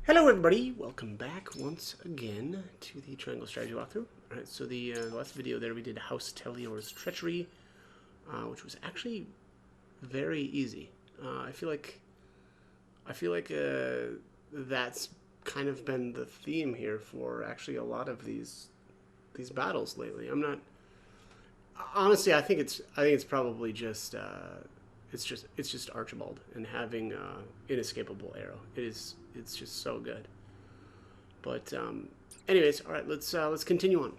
Hello everybody, welcome back once again to the Triangle Strategy walkthrough. Alright, so the last video there we did House Telior's Treachery, which was actually very easy. I feel like that's kind of been the theme here for actually a lot of these battles lately. I'm not honestly. I think it's probably just it's just Archibald and having inescapable arrow. It's just so good. But anyways, all right, let's continue on.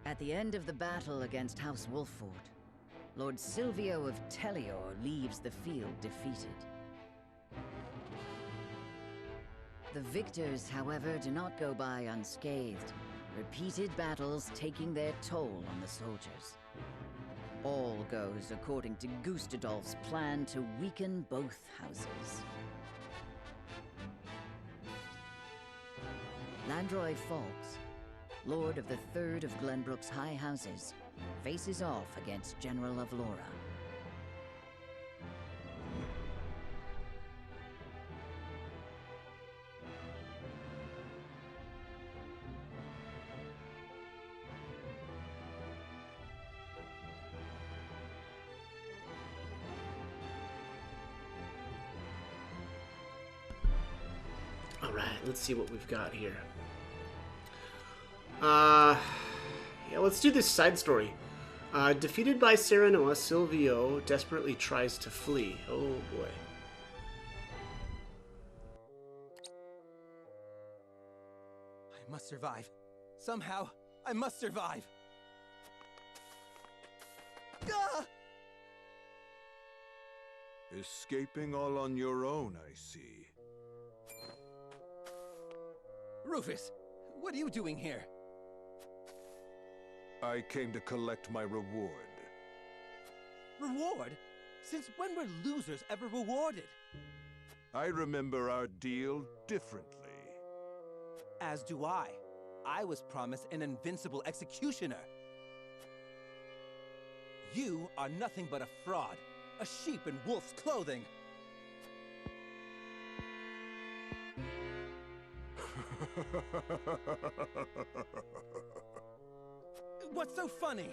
At the end of the battle against House Wolfford, Lord Silvio of Telior leaves the field defeated. The victors, however, do not go by unscathed, repeated battles taking their toll on the soldiers. All goes according to Gustadolf's plan to weaken both houses. Landroy Falks, Lord of the Third of Glenbrook's High Houses, faces off against General of Laura. All right, let's see what we've got here. Yeah, let's do this side story. Defeated by Serenoa, Silvio desperately tries to flee. Oh boy. I must survive. Somehow, I must survive. Ah! Escaping all on your own, I see. Rufus, what are you doing here? I came to collect my reward. Reward? Since when were losers ever rewarded? I remember our deal differently. As do I. I was promised an invincible executioner. You are nothing but a fraud. A sheep in wolf's clothing. What's so funny?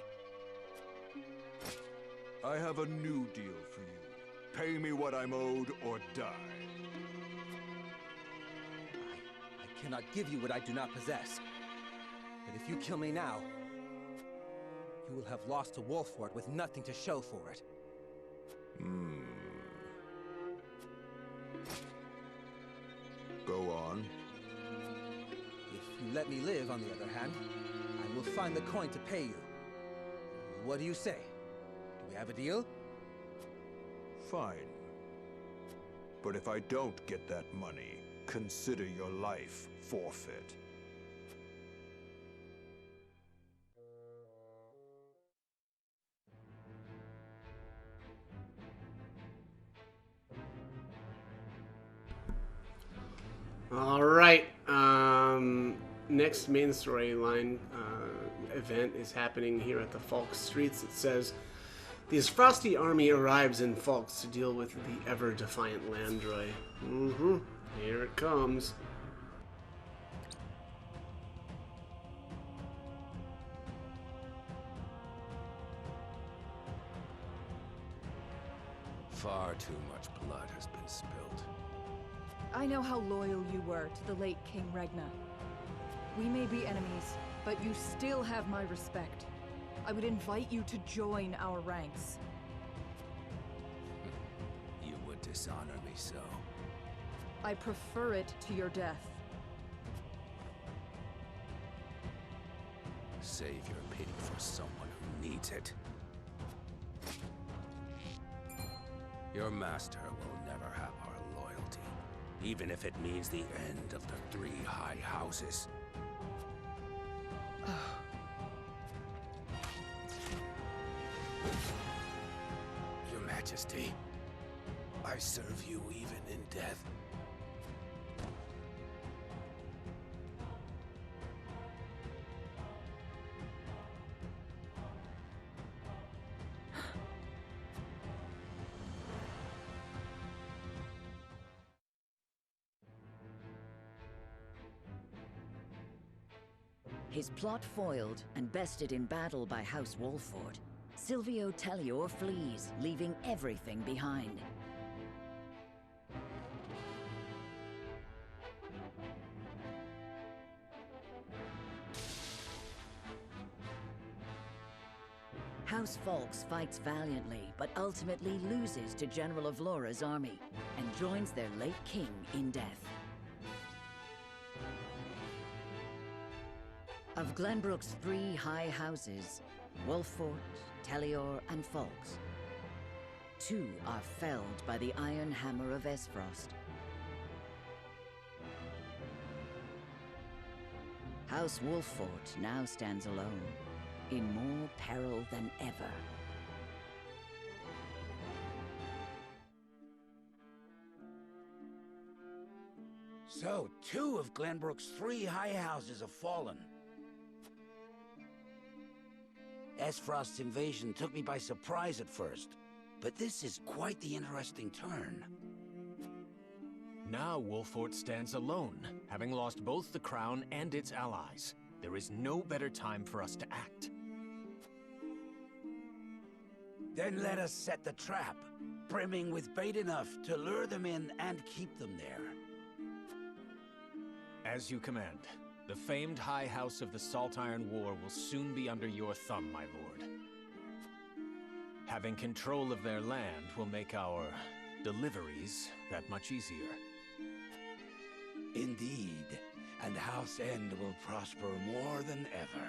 I have a new deal for you. Pay me what I'm owed or die. I cannot give you what I do not possess. But if you kill me now, you will have lost to Wolfford with nothing to show for it. Go on. If you let me live, on the other hand, I will find the coin to pay you. What do you say? Do we have a deal? Fine. But if I don't get that money, consider your life forfeit. All right. Next main storyline event is happening here at the Falk Streets. It says the Frosty army arrives in Falks to deal with the ever-defiant Landroy. Here it comes. Far too much blood has been spilled. I know how loyal you were to the late King Regna. We may be enemies, but you still have my respect. I would invite you to join our ranks. You would dishonor me so. I prefer it to your death. Save your pity for someone who needs it. Your master will never have our loyalty, even if it means the end of the three high houses. Your Majesty, I serve you even in death. His plot foiled and bested in battle by House Wolford, Silvio Tellior flees, leaving everything behind. House Falks fights valiantly, but ultimately loses to General Avlora's army, and joins their late king in death. Of Glenbrook's 3 high houses, Wolfort, Tellior, and Falks, 2 are felled by the iron hammer of Esfrost. House Wolfort now stands alone, in more peril than ever. So, 2 of Glenbrook's 3 high houses have fallen. Esfrost's invasion took me by surprise at first, but this is quite the interesting turn. Now Wolfort stands alone, having lost both the crown and its allies. There is no better time for us to act. Then let us set the trap, brimming with bait enough to lure them in and keep them there. As you command. The famed High House of the Saltiron War will soon be under your thumb, my lord. Having control of their land will make our deliveries that much easier. Indeed, and House End will prosper more than ever.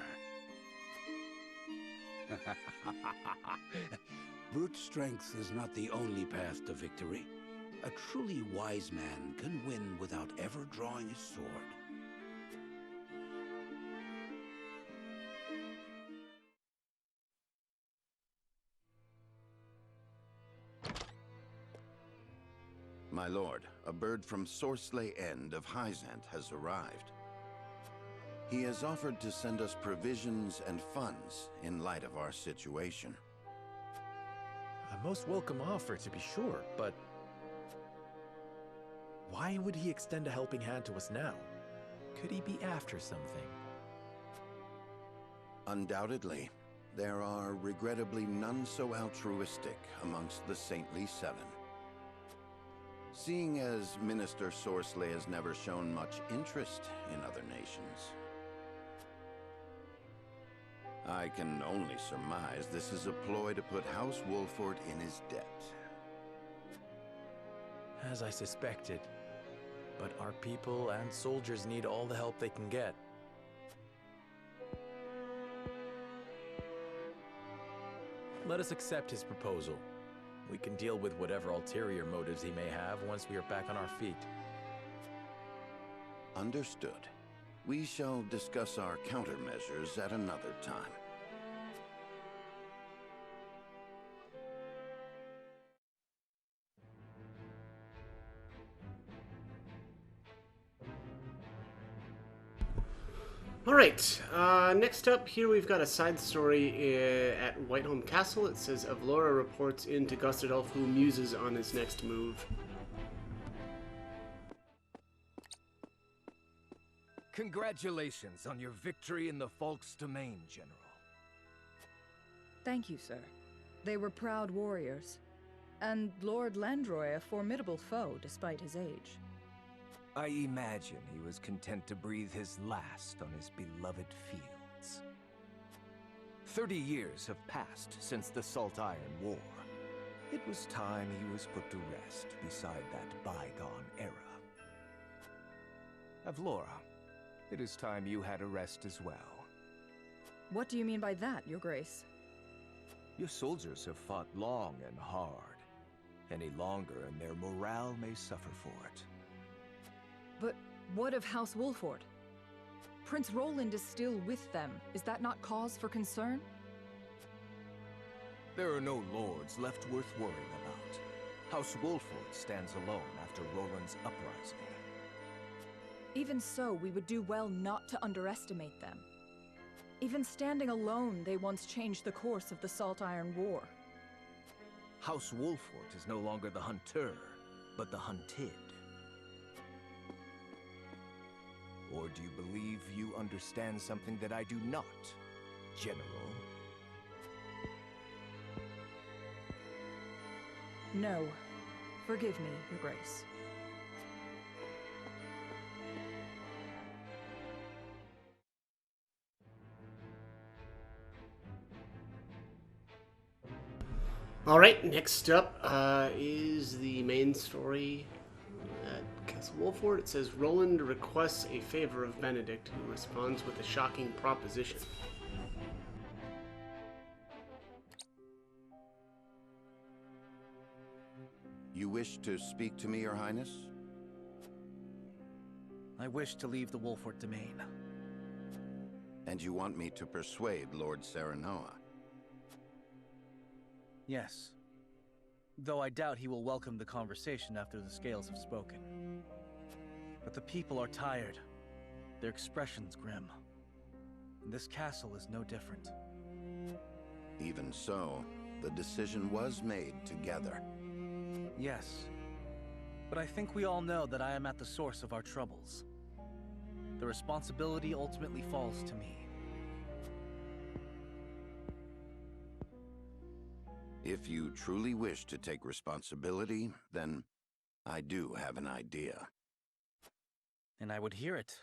Brute strength is not the only path to victory. A truly wise man can win without ever drawing his sword. My lord, a bird from Sorsley End of Hyzant has arrived. He has offered to send us provisions and funds in light of our situation. A most welcome offer, to be sure, but why would he extend a helping hand to us now? Could he be after something? Undoubtedly. There are regrettably none so altruistic amongst the Saintly Seven. Seeing as Minister Sorsley has never shown much interest in other nations, I can only surmise this is a ploy to put House Wolfort in his debt. As I suspected. But our people and soldiers need all the help they can get. Let us accept his proposal. We can deal with whatever ulterior motives he may have once we are back on our feet. Understood. We shall discuss our countermeasures at another time. All right, next up here we've got a side story at Whiteholm Castle. It says Avlora reports in to Gustadolf, who muses on his next move. Congratulations on your victory in the Falk's domain, General. Thank you, sir. They were proud warriors. And Lord Landroy a formidable foe, despite his age. I imagine he was content to breathe his last on his beloved fields. 30 years have passed since the Saltiron War. It was time he was put to rest beside that bygone era. Avlora, it is time you had a rest as well. What do you mean by that, Your Grace? Your soldiers have fought long and hard. Any longer and their morale may suffer for it. But what of House Wolfort? Prince Roland is still with them. Is that not cause for concern? There are no lords left worth worrying about. House Wolfort stands alone after Roland's uprising. Even so, we would do well not to underestimate them. Even standing alone, they once changed the course of the Saltiron War. House Wolfort is no longer the hunter, but the hunted. Or do you believe you understand something that I do not, General? No. Forgive me, Your Grace. All right, next up is the main story at Castle Wolford. It says Roland requests a favor of Benedict, who responds with a shocking proposition. You wish to speak to me, Your Highness? I wish to leave the Wolford domain. And you want me to persuade Lord Serenoa? Yes. Though I doubt he will welcome the conversation after the scales have spoken. But the people are tired. Their expressions grim. And this castle is no different. Even so, the decision was made together. Yes. But I think we all know that I am at the source of our troubles. The responsibility ultimately falls to me. If you truly wish to take responsibility, then I do have an idea. And I would hear it.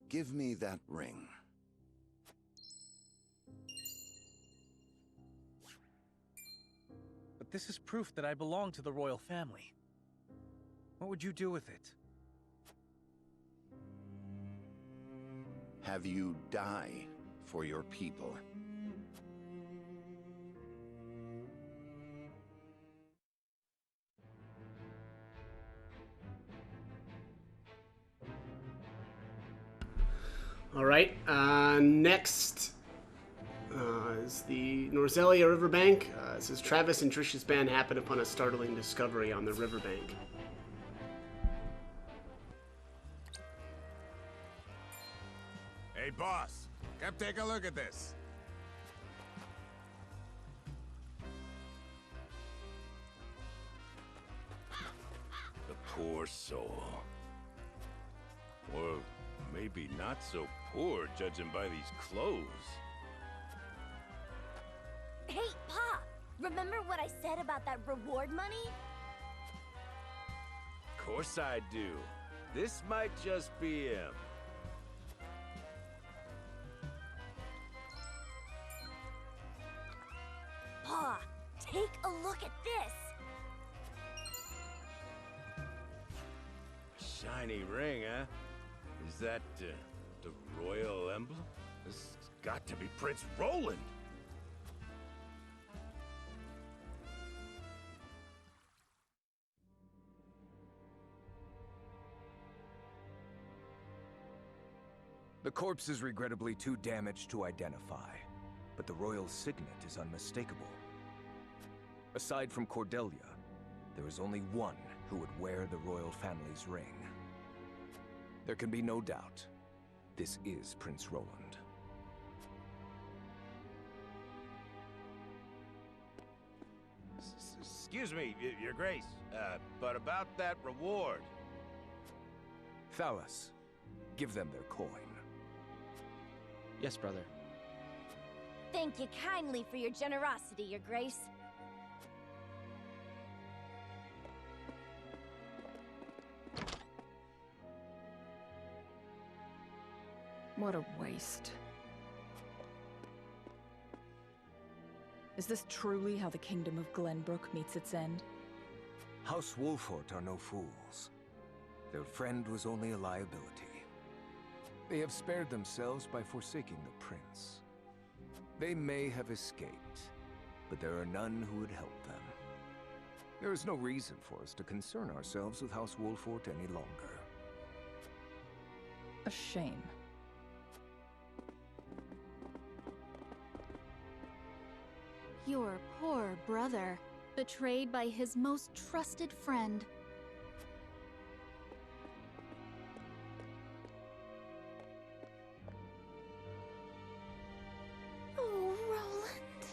Give me that ring. But this is proof that I belong to the royal family. What would you do with it? Have you die for your people. All right. Next is the Norzelia Riverbank. It says Travis and Trish's band happen upon a startling discovery on the riverbank. Hey, boss. Come take a look at this. The poor soul. Or maybe not so poor, judging by these clothes. Hey, Pa! Remember what I said about that reward money? Of course I do. This might just be him. Pa, take a look at this! Shiny ring, huh? Is that the royal emblem? This has got to be Prince Roland. The corpse is regrettably too damaged to identify, but the royal signet is unmistakable. Aside from Cordelia, there is only one who would wear the royal family's ring. There can be no doubt, this is Prince Roland. Excuse me, Your Grace, but about that reward. Thalas, give them their coin. Yes, brother. Thank you kindly for your generosity, Your Grace. What a waste. Is this truly how the Kingdom of Glenbrook meets its end? House Wolford are no fools. Their friend was only a liability. They have spared themselves by forsaking the prince. They may have escaped, but there are none who would help them. There is no reason for us to concern ourselves with House Wolford any longer. A shame. Your poor brother, betrayed by his most trusted friend. Oh, Roland.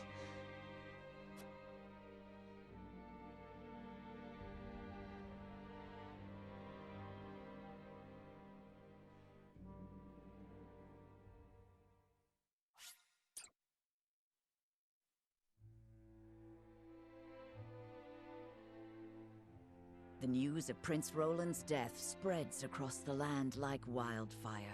The news of Prince Roland's death spreads across the land like wildfire.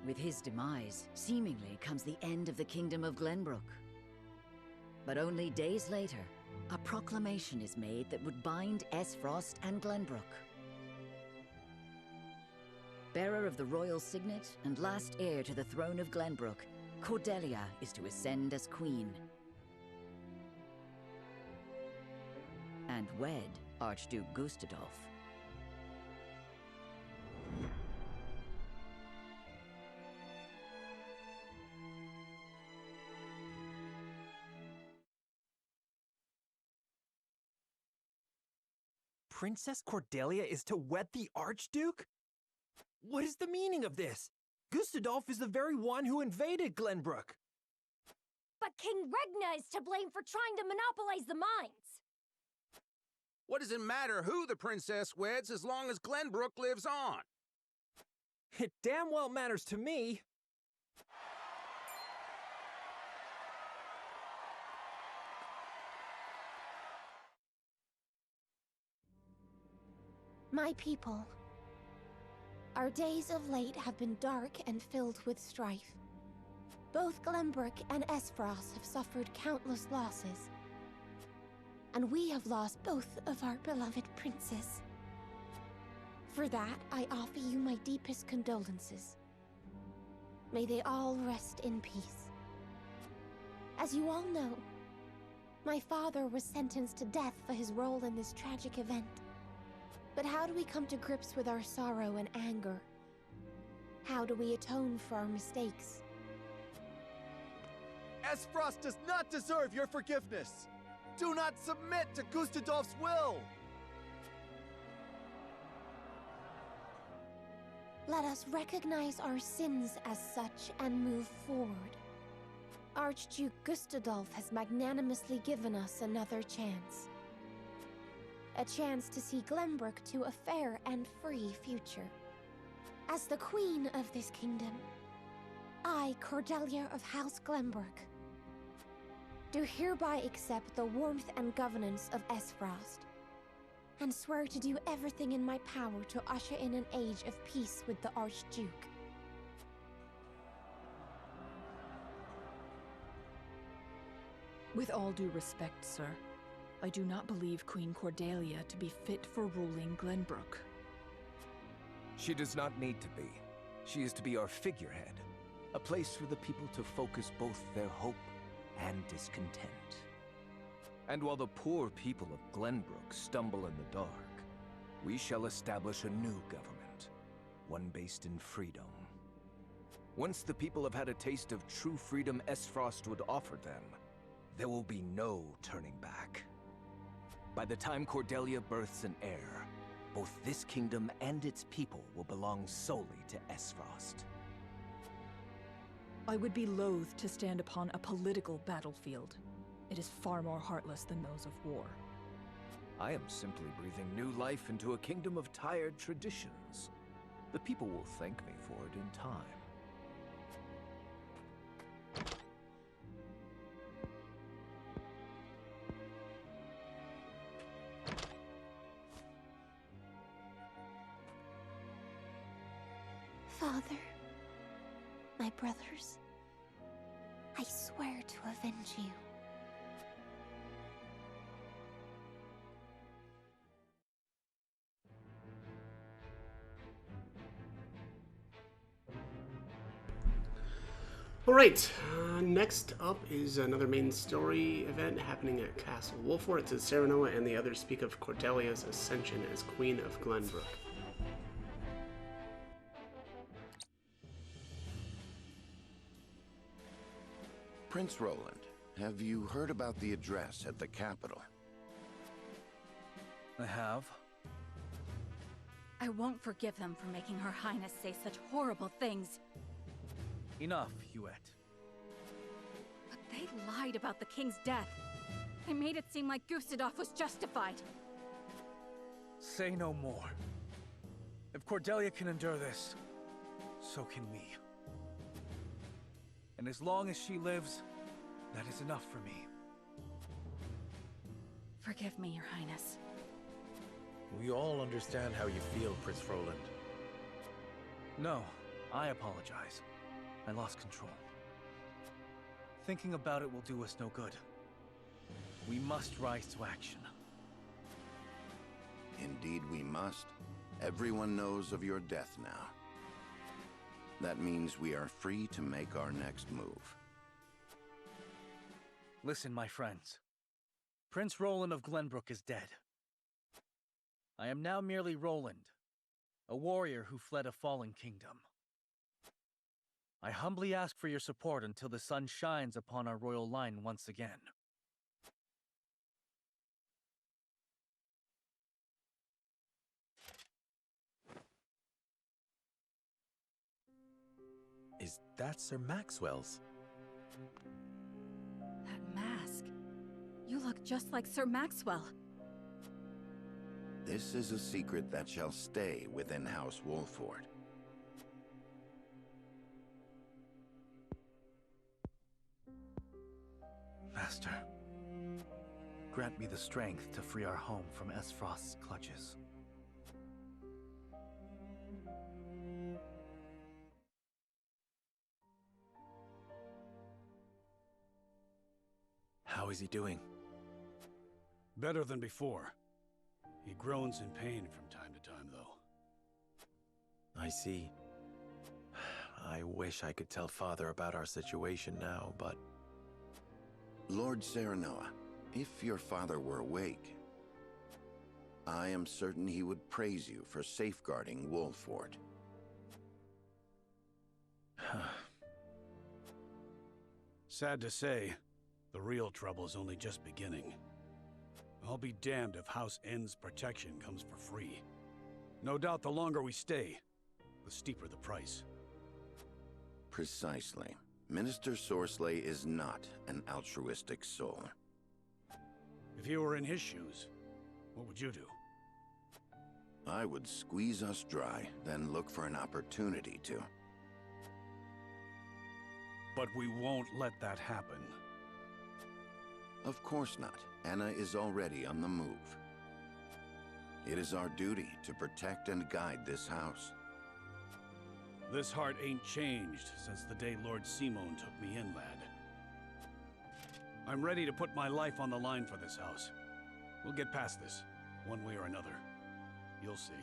With his demise, seemingly comes the end of the Kingdom of Glenbrook. But only days later, a proclamation is made that would bind Esfrost and Glenbrook. Bearer of the royal signet and last heir to the throne of Glenbrook, Cordelia is to ascend as queen. And wed Archduke Gustadolf. Princess Cordelia is to wed the Archduke? What is the meaning of this? Gustadolf is the very one who invaded Glenbrook. But King Regna is to blame for trying to monopolize the mines. What does it matter who the princess weds as long as Glenbrook lives on? It damn well matters to me. My people, our days of late have been dark and filled with strife. Both Glenbrook and Esfrost have suffered countless losses. And we have lost both of our beloved princes. For that, I offer you my deepest condolences. May they all rest in peace. As you all know, my father was sentenced to death for his role in this tragic event. But how do we come to grips with our sorrow and anger? How do we atone for our mistakes? Esfrost does not deserve your forgiveness! Do not submit to Gustadolf's will! Let us recognize our sins as such and move forward. Archduke Gustadolf has magnanimously given us another chance. A chance to see Glenbrook to a fair and free future. As the queen of this kingdom, I, Cordelia of House Glenbrook, do hereby accept the warmth and governance of Esfrost, and swear to do everything in my power to usher in an age of peace with the Archduke. With all due respect, sir, I do not believe Queen Cordelia to be fit for ruling Glenbrook. She does not need to be. She is to be our figurehead, a place for the people to focus both their hope and discontent. And while the poor people of Glenbrook stumble in the dark, we shall establish a new government, one based in freedom. Once the people have had a taste of true freedom Esfrost would offer them, there will be no turning back. By the time Cordelia births an heir, both this kingdom and its people will belong solely to Esfrost. I would be loath to stand upon a political battlefield. It is far more heartless than those of war. I am simply breathing new life into a kingdom of tired traditions. The people will thank me for it in time. Father, my brothers, I swear to avenge you. All right, next up is another main story event happening at Castle Wolford. It says Serenoa and the others speak of Cordelia's ascension as Queen of Glenbrook. Prince Roland, have you heard about the address at the capital? I have. I won't forgive them for making Her Highness say such horrible things. Enough, Huet. But they lied about the king's death. They made it seem like Gustadolf was justified. Say no more. If Cordelia can endure this, so can we. And as long as she lives, that is enough for me. Forgive me, Your Highness. We all understand how you feel, Prince Roland. No, I apologize. I lost control. Thinking about it will do us no good. We must rise to action. Indeed we must. Everyone knows of your death now. That means we are free to make our next move. Listen, my friends. Prince Roland of Glenbrook is dead. I am now merely Roland, a warrior who fled a fallen kingdom. I humbly ask for your support until the sun shines upon our royal line once again. Is that Sir Maxwell's? That mask. You look just like Sir Maxwell. This is a secret that shall stay within House Wolfford. Master, grant me the strength to free our home from Esfrost's clutches. How is he doing? Better than before. He groans in pain from time to time, though. I see. I wish I could tell Father about our situation now, but... Lord Serenoa, if your father were awake, I am certain he would praise you for safeguarding Wolfford. Sad to say, the real trouble's only just beginning. I'll be damned if House N's protection comes for free. No doubt the longer we stay, the steeper the price. Precisely. Minister Sorsley is not an altruistic soul. If you were in his shoes, what would you do? I would squeeze us dry, then look for an opportunity to. But we won't let that happen. Of course not. Anna is already on the move. It is our duty to protect and guide this house. This heart ain't changed since the day Lord Simon took me in, lad. I'm ready to put my life on the line for this house. We'll get past this, one way or another. You'll see.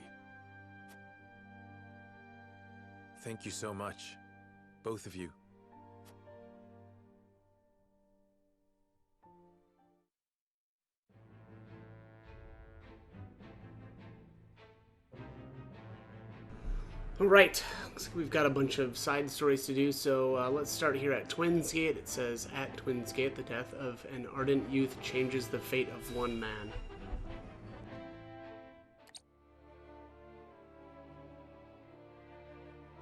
Thank you so much, both of you. Alright, looks like we've got a bunch of side stories to do, so let's start here at Twinsgate. It says, at Twinsgate, the death of an ardent youth changes the fate of one man.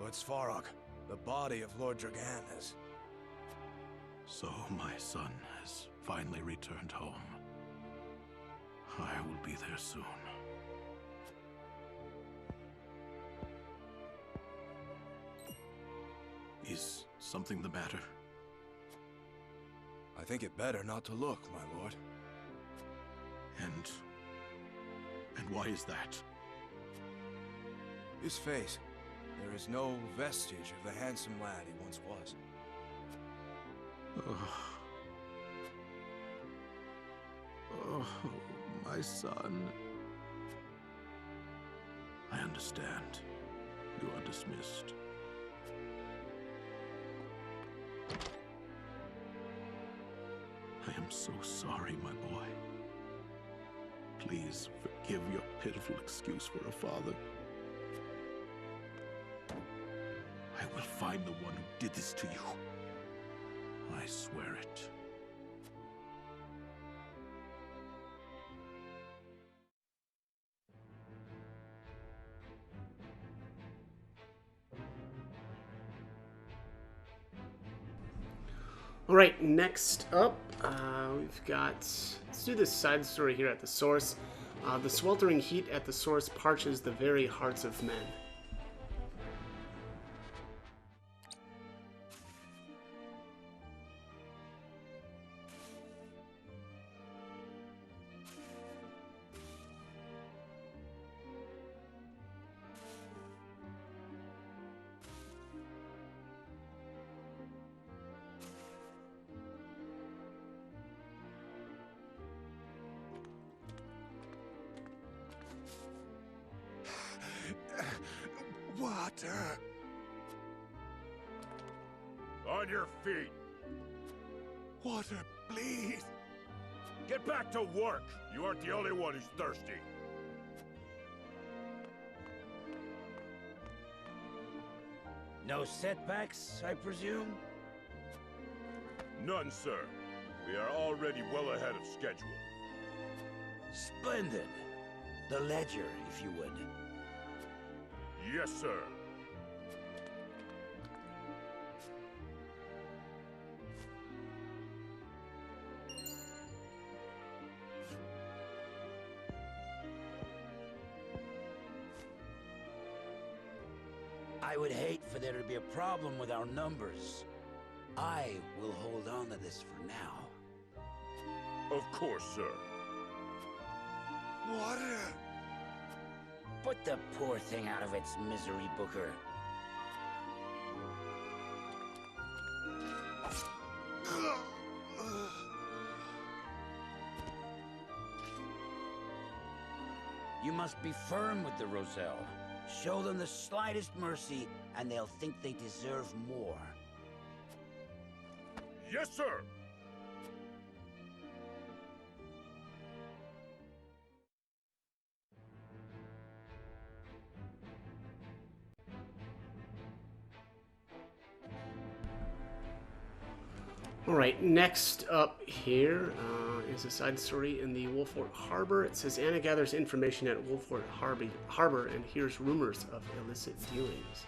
Lord Svarog, the body of Lord Dragan is... So my son has finally returned home. I will be there soon. Is something the matter? I think it better not to look, my lord. And why is that? His face. There is no vestige of the handsome lad he once was. Oh, my son. I understand. You are dismissed. I am so sorry, my boy. Please forgive your pitiful excuse for a father. I will find the one who did this to you. I swear it. Alright, next up, we've got... Let's do this side story here at the source. The sweltering heat at the source parches the very hearts of men. Water! On your feet! Water, please! Get back to work! You aren't the only one who's thirsty. No setbacks, I presume? None, sir. We are already well ahead of schedule. Splendid. The ledger, if you would. Yes, sir. I would hate for there to be a problem with our numbers. I will hold on to this for now. Of course, sir. Water! Put the poor thing out of its misery, Booker. You must be firm with the Roselle. Show them the slightest mercy, and they'll think they deserve more. Yes, sir! Alright, next up here is a side story in the Wolfort Harbor. It says Anna gathers information at Wolfort Harbor and hears rumors of illicit dealings.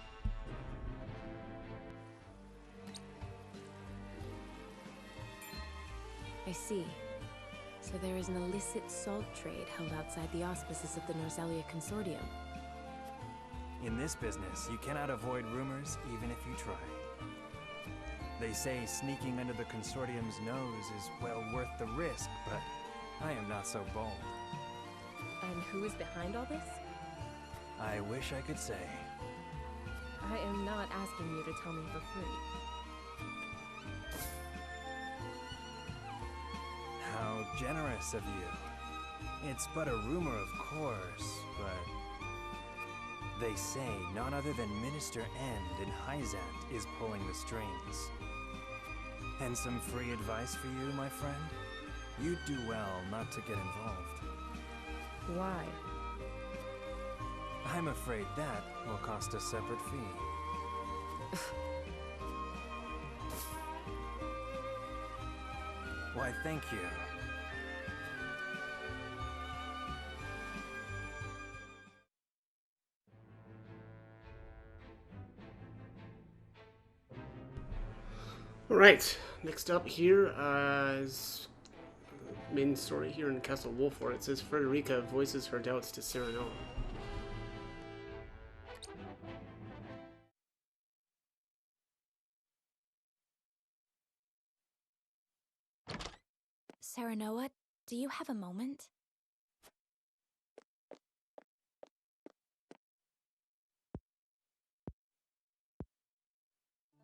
I see. So there is an illicit salt trade held outside the auspices of the Norzelia Consortium. In this business, you cannot avoid rumors even if you try. They say sneaking under the Consortium's nose is well worth the risk, but I am not so bold. And who is behind all this? I wish I could say. I am not asking you to tell me for free. How generous of you. It's but a rumor, of course, but they say none other than Minister End in Hyzant is pulling the strings. And some free advice for you, my friend? You'd do well not to get involved. Why? I'm afraid that will cost a separate fee. Why, thank you. Alright, next up here is main story here in Castle Wolfort. It says Frederica voices her doubts to Serenoa. Serenoa, do you have a moment?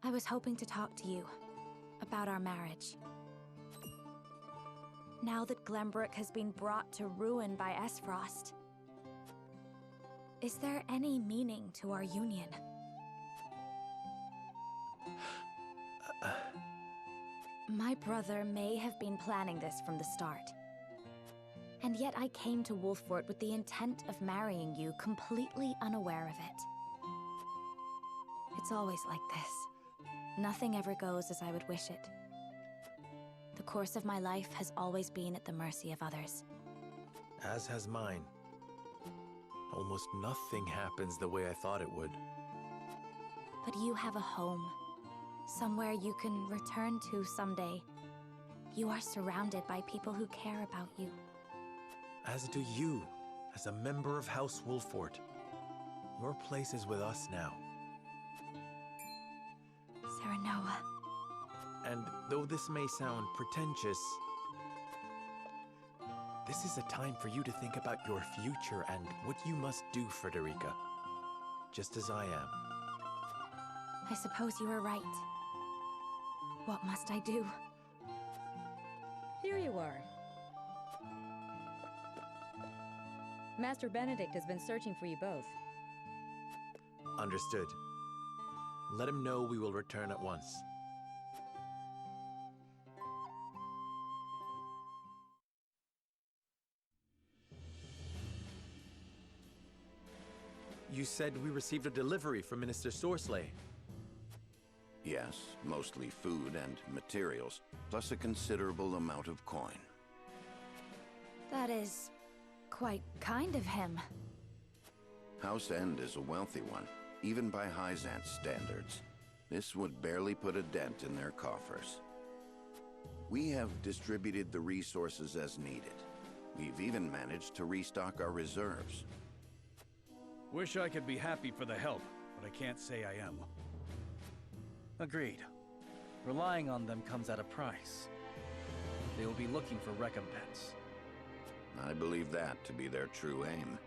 I was hoping to talk to you about our marriage. Now that Glenbrook has been brought to ruin by Esfrost, is there any meaning to our union? My brother may have been planning this from the start. And yet I came to Wolfort with the intent of marrying you, completely unaware of it. It's always like this. Nothing ever goes as I would wish it. The course of my life has always been at the mercy of others. As has mine. Almost nothing happens the way I thought it would. But you have a home. Somewhere you can return to someday. You are surrounded by people who care about you. As do you, as a member of House Wolfort. Your place is with us now. Serenoa. And though this may sound pretentious, this is a time for you to think about your future and what you must do, Frederica. Just as I am. I suppose you are right. What must I do? Here you are. Master Benedict has been searching for you both. Understood. Let him know we will return at once. You said we received a delivery from Minister Sorsley. Yes, mostly food and materials, plus a considerable amount of coin. That is quite kind of him. House End is a wealthy one, even by Hyzant's standards. This would barely put a dent in their coffers. We have distributed the resources as needed. We've even managed to restock our reserves. Wish I could be happy for the help, but I can't say I am. Agreed. Relying on them comes at a price. They will be looking for recompense. I believe that to be their true aim.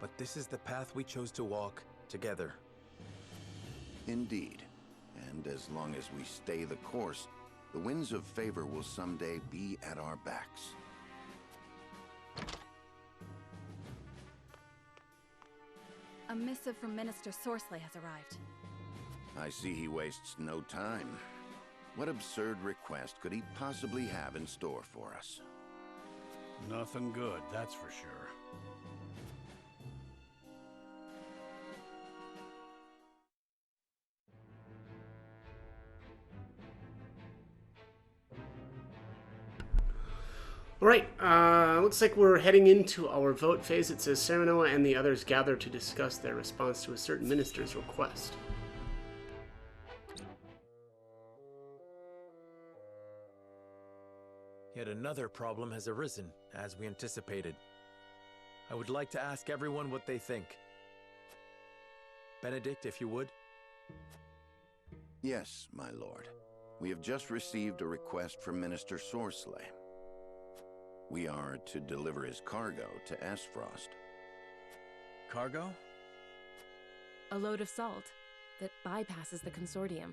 But this is the path we chose to walk together. Indeed. And as long as we stay the course, the winds of favor will someday be at our backs. A missive from Minister Sorsley has arrived. I see he wastes no time. What absurd request could he possibly have in store for us? Nothing good, that's for sure. Alright, looks like we're heading into our vote phase. It says Serenoa and the others gather to discuss their response to a certain minister's request. Yet another problem has arisen, as we anticipated. I would like to ask everyone what they think. Benedict, if you would. Yes, my lord. We have just received a request from Minister Sorsley. We are to deliver his cargo to Aesfrost. Cargo? A load of salt that bypasses the consortium.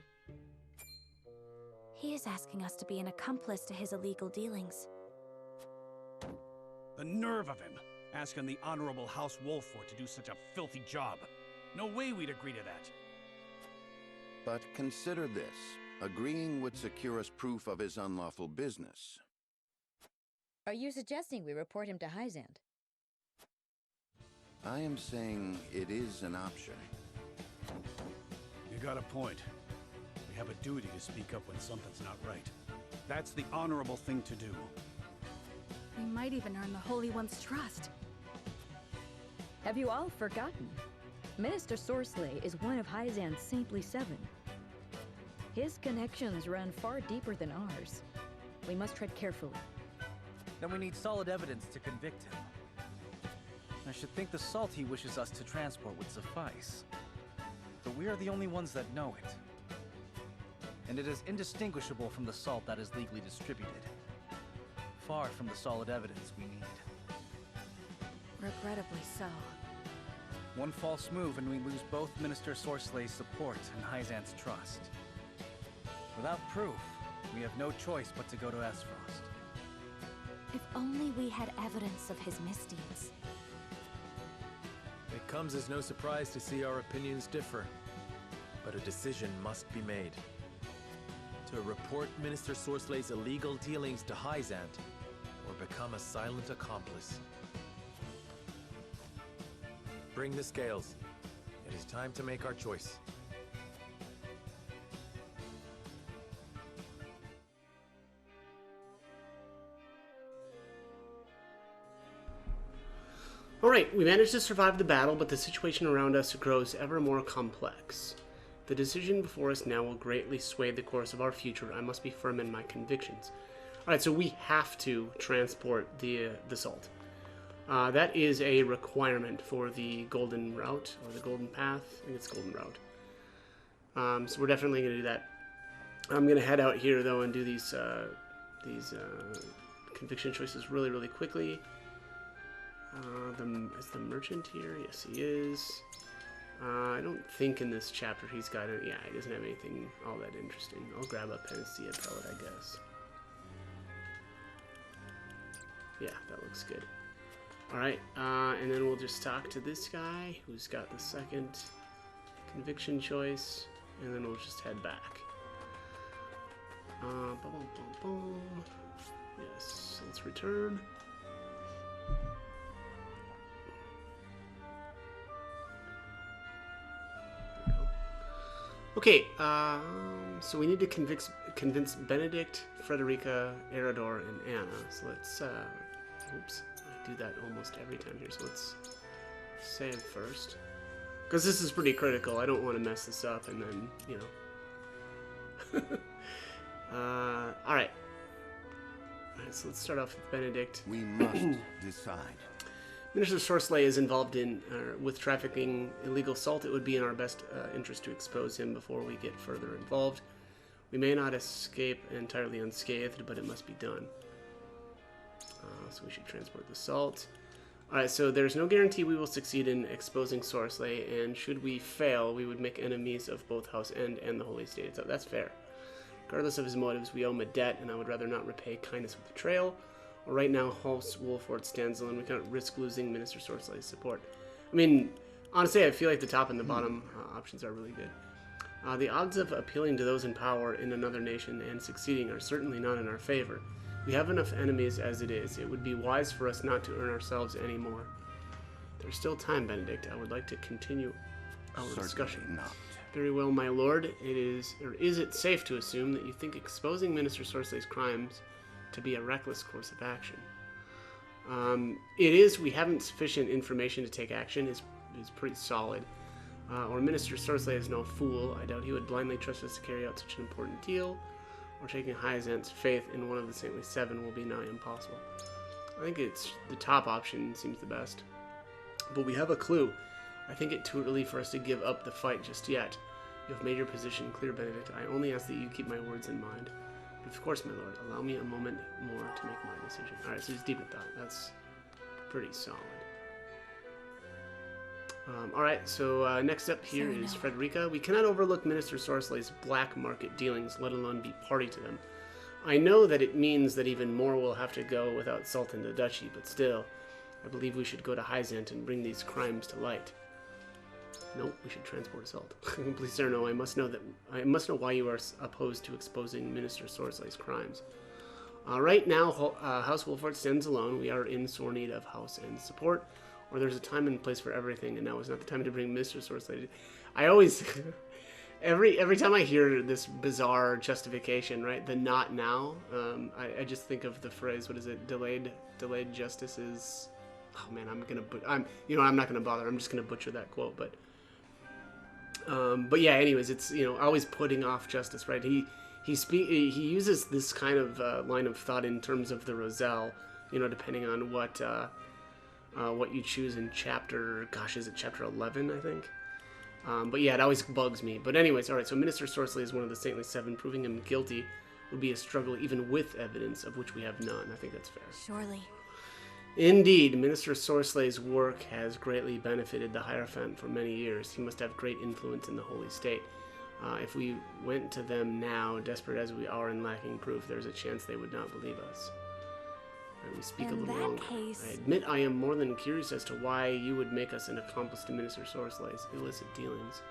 He is asking us to be an accomplice to his illegal dealings. The nerve of him, asking the Honorable House Wolford to do such a filthy job. No way we'd agree to that. But consider this. Agreeing would secure us proof of his unlawful business. Are you suggesting we report him to Hyzant? I am saying it is an option. You got a point. We have a duty to speak up when something's not right. That's the honorable thing to do. We might even earn the Holy One's trust. Have you all forgotten? Minister Sorsley is one of Hyzant's Saintly Seven. His connections run far deeper than ours. We must tread carefully. Then we need solid evidence to convict him. I should think the salt he wishes us to transport would suffice. But we are the only ones that know it. And it is indistinguishable from the salt that is legally distributed. Far from the solid evidence we need. Regrettably so. One false move and we lose both Minister Sorsley's support and Hyzant's trust. Without proof, we have no choice but to go to Aesfrost. If only we had evidence of his misdeeds. It comes as no surprise to see our opinions differ. But a decision must be made. To report Minister Sorsley's illegal dealings to Hyzant, or become a silent accomplice. Bring the scales. It is time to make our choice. Alright, we managed to survive the battle, but the situation around us grows ever more complex. The decision before us now will greatly sway the course of our future. I must be firm in my convictions. Alright, so we have to transport the salt. That is a requirement for the Golden Route, or the Golden Path. I think it's Golden Route. So we're definitely going to do that. I'm going to head out here, though, and do these conviction choices really, really quickly. Is the merchant here? Yes, he is. I don't think in this chapter he's got it. Yeah, he doesn't have anything all that interesting. I'll grab a panacea pellet, I guess. Yeah, that looks good. Alright, and then we'll just talk to this guy who's got the second conviction choice, and then we'll just head back. Boom, boom, boom. Yes, let's return. Okay, so we need to convince Benedict, Frederica, Erador, and Anna. So let's, oops, I do that almost every time here. So let's save first, because this is pretty critical. I don't want to mess this up, and then, you know. All right. All right, so let's start off with Benedict. We must decide. Minister Sorcelet is involved in with trafficking illegal salt. It would be in our best interest to expose him before we get further involved. We may not escape entirely unscathed, but it must be done. So we should transport the salt. Alright, so there's no guarantee we will succeed in exposing Sorcelet, and should we fail, we would make enemies of both House End and the Holy State. So that's fair. Regardless of his motives, we owe him a debt, and I would rather not repay kindness with betrayal. Right now, House Wolford stands alone. We cannot risk losing Minister Sorcelet's support. I mean, honestly, I feel like the top and the bottom options are really good. The odds of appealing to those in power in another nation and succeeding are certainly not in our favor. We have enough enemies as it is. It would be wise for us not to earn ourselves any more. There's still time, Benedict. I would like to continue our discussion. Not. Very well, my lord. Is it safe to assume that you think exposing Minister Sorcelet's crimes to be a reckless course of action? It is. We haven't sufficient information to take action. Is pretty solid. Or Minister Sorcelet is no fool. I doubt he would blindly trust us to carry out such an important deal. Or taking Hyzant's faith in one of the Saintly Seven will be nigh impossible. I think it's the top option seems the best. But we have a clue. I think it too early for us to give up the fight just yet. You have made your position clear, Benedict. I only ask that you keep my words in mind. Of course, my lord. Allow me a moment more to make my decision. Alright, so he's deep in thought. That's pretty solid. Alright, so next up here is Frederica. We cannot overlook Minister Sorcelet's black market dealings, let alone be party to them. I know that it means that even more will have to go without salt in the duchy, but still, I believe we should go to Hyzant and bring these crimes to light. Nope, we should transport salt. Please, sir, no. I must know why you are opposed to exposing Minister Sorcelet's crimes. Right now, House Wolford stands alone. We are in sore need of House End's support, or there's a time and place for everything, and now is not the time to bring Minister Sorcelet. I always, every time I hear this bizarre justification, right? The not now. I just think of the phrase. What is it? Delayed justice is. Oh man, I'm not gonna bother. I'm just gonna butcher that quote, but yeah. Anyways, it's always putting off justice, right? He uses this kind of line of thought in terms of the Roselle, depending on what you choose in chapter. Gosh, is it chapter 11? I think. But yeah, it always bugs me. But anyways, all right. So Minister Sorcelet is one of the Saintly Seven. Proving him guilty would be a struggle, even with evidence of which we have none. I think that's fair. Surely. Indeed, Minister Sorcelet's work has greatly benefited the Hierophant for many years. He must have great influence in the Holy State. If we went to them now, desperate as we are and lacking proof, there's a chance they would not believe us. We speak a little longer. I admit I am more than curious as to why you would make us an accomplice to Minister Sorcelet's illicit dealings.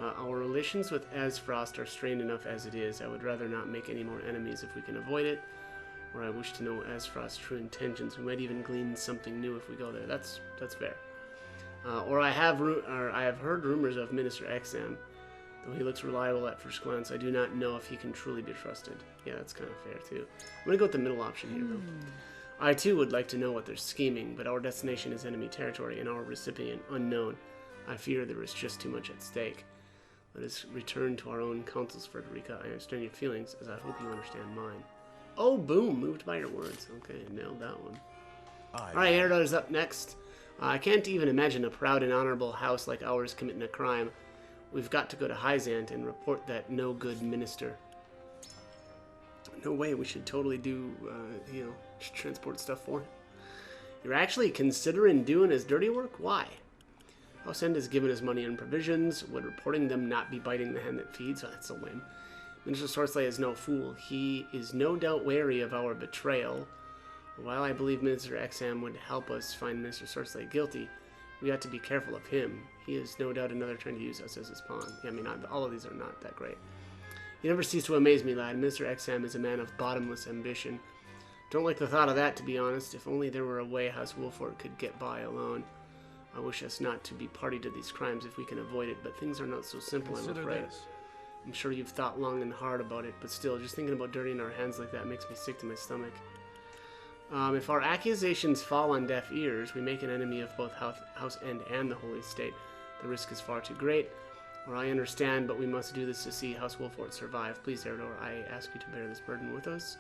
Our relations with Azfrost are strained enough as it is. I would rather not make any more enemies if we can avoid it. Or I wish to know Azfrost's true intentions. We might even glean something new if we go there. That's fair. Or I have heard rumors of Minister Exam. Though he looks reliable at first glance, I do not know if he can truly be trusted. Yeah, that's kind of fair too. I'm gonna go with the middle option here, though. I too would like to know what they're scheming, but our destination is enemy territory and our recipient unknown. I fear there is just too much at stake. Let us return to our own counsels, Frederica. I understand your feelings, as I hope you understand mine. Oh, boom! Moved by your words. Okay, nailed that one. Alright, Erador's up next. I can't even imagine a proud and honorable house like ours committing a crime. We've got to go to Hyzant and report that no good minister. No way, we should totally do, should transport stuff for him. You're actually considering doing his dirty work? Why? House End has given us money and provisions. Would reporting them not be biting the hand that feeds? Oh, that's a whim. Minister Sorcelet is no fool. He is no doubt wary of our betrayal, While I believe Minister Exam would help us find Minister Sorcelet guilty, we ought to be careful of him. He is no doubt another trying to use us as his pawn. Yeah, I mean, all of these are not that great. You never cease to amaze me, lad. Minister Exam is a man of bottomless ambition. Don't like the thought of that, to be honest. If only there were a way House Wolford could get by alone. I wish us not to be party to these crimes if we can avoid it, but things are not so simple, Consider I'm afraid. this. I'm sure you've thought long and hard about it, but still, just thinking about dirtying our hands like that makes me sick to my stomach. If our accusations fall on deaf ears, we make an enemy of both House End and the Holy State. The risk is far too great. Or I understand, but we must do this to see House Wolford survive. Please, Eredor, I ask you to bear this burden with us.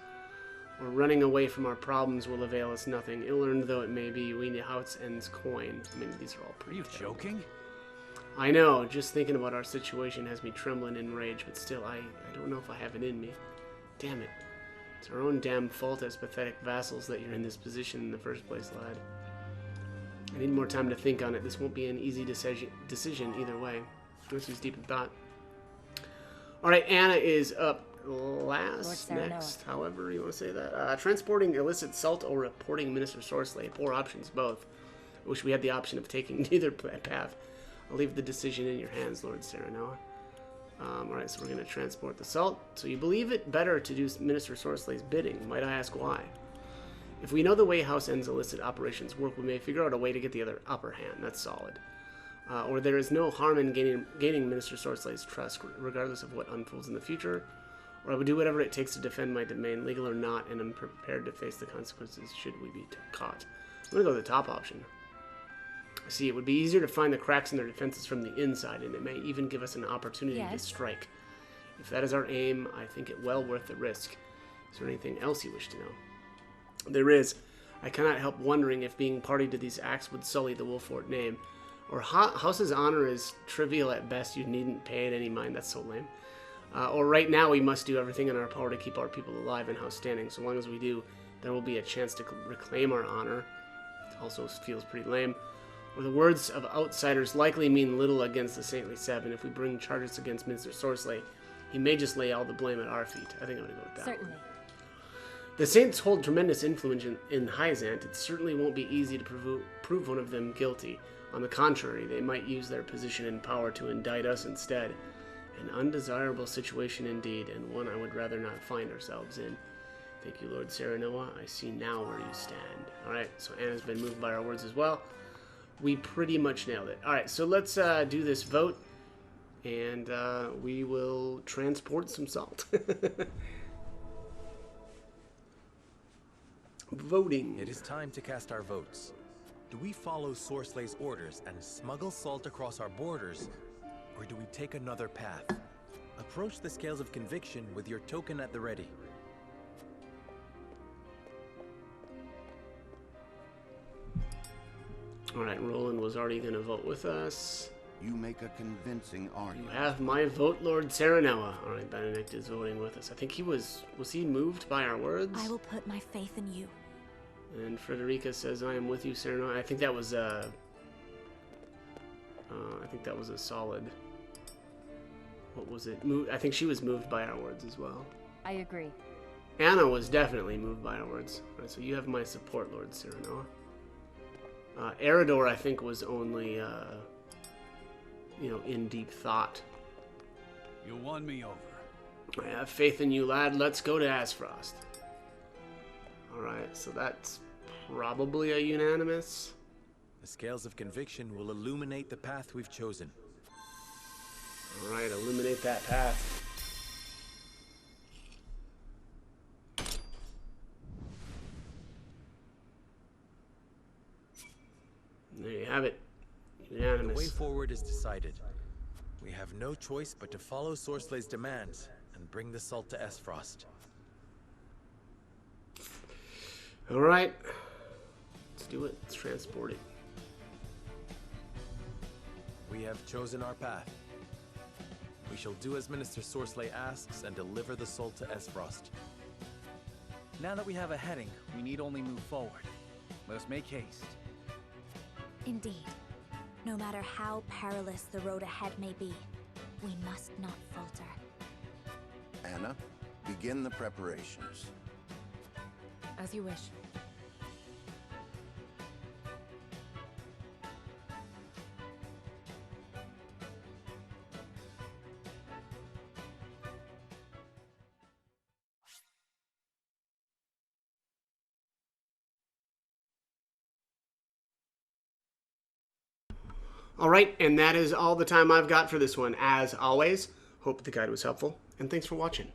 Or running away from our problems will avail us nothing. Ill-earned though it may be, we need House End's coin. I mean, these are all pretty terrible. Joking? I know, just thinking about our situation has me trembling in rage, but still, I don't know if I have it in me. Damn it. It's our own damn fault as pathetic vassals that you're in this position in the first place, lad. I need more time to think on it. This won't be an easy decision either way. This is deep in thought. Alright, Anna is up next, however you want to say that. Transporting illicit salt or reporting Minister Sorcelet. Poor options, both. I wish we had the option of taking neither path. I'll leave the decision in your hands, Lord Serenoa. Alright, so we're going to transport the salt. So you believe it better to do Minister Sorcelet's bidding. Might I ask why? If we know the way House End's illicit operations work, we may figure out a way to get the other upper hand. That's solid. Or there is no harm in gaining Minister Sorcelet's trust, regardless of what unfolds in the future. Or I would do whatever it takes to defend my domain, legal or not, and I'm prepared to face the consequences should we be caught. I'm going to go with the top option. See, it would be easier to find the cracks in their defenses from the inside, and it may even give us an opportunity to strike. If that is our aim, I think it well worth the risk. Is there anything else you wish to know? There is. I cannot help wondering if being party to these acts would sully the Wolford name. Or House's honor is trivial at best, you needn't pay it any mind, that's so lame. Or right now we must do everything in our power to keep our people alive and House standing. So long as we do, there will be a chance to reclaim our honor. It also feels pretty lame. Or the words of outsiders likely mean little against the Saintly Seven. If we bring charges against Minister Sorcelet, he may just lay all the blame at our feet. I think I'm going to go with that. Certainly. The Saints hold tremendous influence in Hyzant. It certainly won't be easy to prove one of them guilty. On the contrary, they might use their position and power to indict us instead. An undesirable situation indeed, and one I would rather not find ourselves in. Thank you, Lord Serenoa. I see now where you stand. Alright, so Anna's been moved by our words as well. We pretty much nailed it. Alright, so let's do this vote, and we will transport some salt. Voting. It is time to cast our votes. Do we follow Sorslay's orders and smuggle salt across our borders, or do we take another path? Approach the scales of conviction with your token at the ready. Alright, Roland was already going to vote with us. You make a convincing argument. You have my vote, Lord Serenoa. Alright, Benedict is voting with us. I think he was he moved by our words? I will put my faith in you. And Frederica says, I am with you, Serenoa. I think that was a solid... What was it? I think she was moved by our words as well. I agree. Anna was definitely moved by our words. Right, so you have my support, Lord Serenoa. Eredor, I think, was only, in deep thought. You won me over. I have faith in you, lad. Let's go to Aspfrost. Alright, so that's probably a unanimous. The scales of conviction will illuminate the path we've chosen. Alright, illuminate that path. There you have it. Unanimous. The way forward is decided. We have no choice but to follow Sorslay's demands and bring the salt to Aspfrost. Alright. Let's do it. Let's transport it. We have chosen our path. We shall do as Minister Sorcelet asks and deliver the salt to Aspfrost. Now that we have a heading, we need only move forward. Let us make haste. Indeed. No matter how perilous the road ahead may be, we must not falter. Anna, begin the preparations. As you wish. All right, and that is all the time I've got for this one. As always, hope the guide was helpful, and thanks for watching.